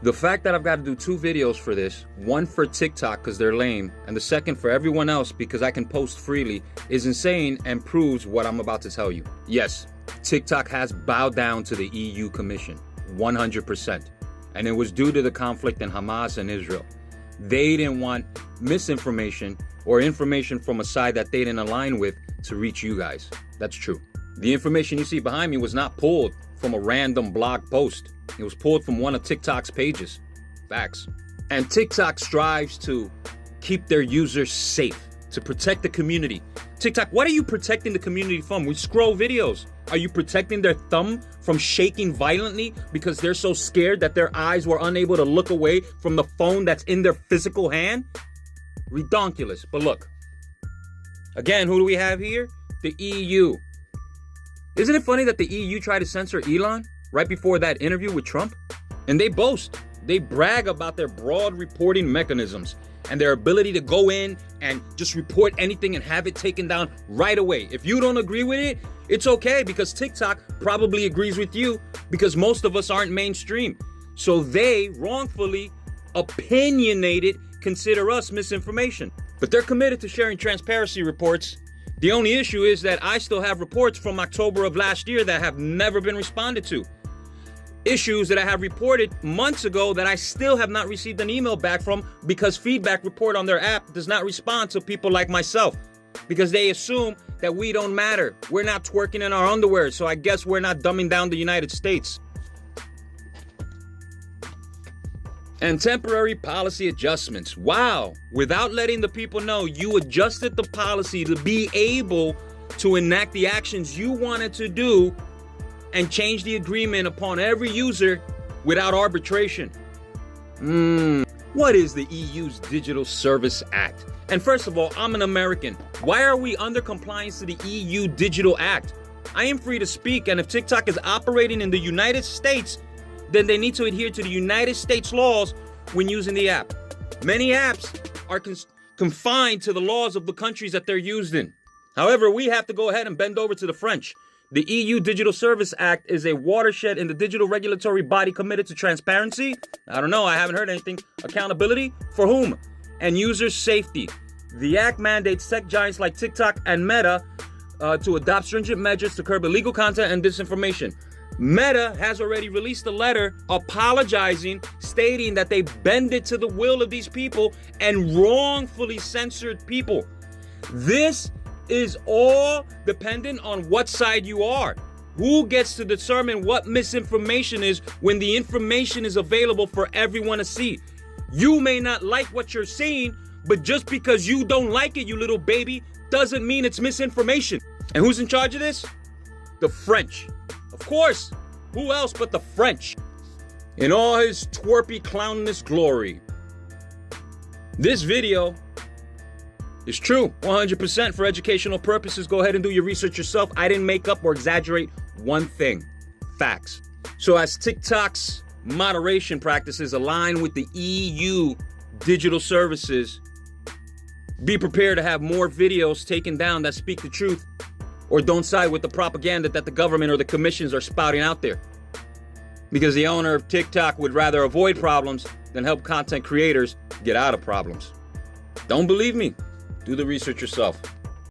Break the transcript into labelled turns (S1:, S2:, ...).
S1: The fact that I've got to do 2 videos for this, one for TikTok because they're lame, and the second for everyone else because I can post freely, is insane and proves what I'm about to tell you. Yes, TikTok has bowed down to the EU Commission, 100%. And it was due to the conflict in Hamas and Israel. They didn't want misinformation or information from a side that they didn't align with to reach you guys. That's true. The information you see behind me was not pulled from a random blog post. It was pulled from one of TikTok's pages. Facts. And TikTok strives to keep their users safe, to protect the community. TikTok, what are you protecting the community from? We scroll videos. Are you protecting their thumb from shaking violently because they're so scared that their eyes were unable to look away from the phone that's in their physical hand? Redonkulous. But look, again, who do we have here? The EU. Isn't it funny that the EU tried to censor Elon right before that interview with Trump? And they boast, they brag about their broad reporting mechanisms and their ability to go in and just report anything and have it taken down right away. If you don't agree with it, it's okay because TikTok probably agrees with you because most of us aren't mainstream. So they wrongfully opinionated consider us misinformation. But they're committed to sharing transparency reports. The only issue is that I still have reports from October of last year that have never been responded to. Issues that I have reported months ago that I still have not received an email back from because Feedback Report on their app does not respond to people like myself because they assume that we don't matter. We're not twerking in our underwear, so I guess we're not dumbing down the United States. And temporary policy adjustments. Wow, without letting the people know you adjusted the policy to be able to enact the actions you wanted to do and change the agreement upon every user without arbitration. What is the EU's Digital Service Act? And first of all, I'm an American. Why are we under compliance to the EU Digital Act? I am free to speak, and if TikTok is operating in the United States, then they need to adhere to the United States laws when using the app. Many apps are confined to the laws of the countries that they're used in. However, we have to go ahead and bend over to the French. The EU Digital Service Act is a watershed in the digital regulatory body committed to transparency. I don't know, I haven't heard anything. Accountability for whom? And user safety. The act mandates tech giants like TikTok and Meta to adopt stringent measures to curb illegal content and disinformation. Meta has already released a letter apologizing, stating that they bended to the will of these people and wrongfully censored people. This is all dependent on what side you are. Who gets to determine what misinformation is when the information is available for everyone to see? You may not like what you're seeing, but just because you don't like it, you little baby, doesn't mean it's misinformation. And who's in charge of this? The French. Of course, who else but the French? In all his twerpy clownness glory. This video is true, 100% for educational purposes. Go ahead and do your research yourself. I didn't make up or exaggerate one thing. Facts. So as TikTok's moderation practices align with the EU digital services, be prepared to have more videos taken down that speak the truth or don't side with the propaganda that the government or the commissions are spouting out there. Because the owner of TikTok would rather avoid problems than help content creators get out of problems. Don't believe me? Do the research yourself.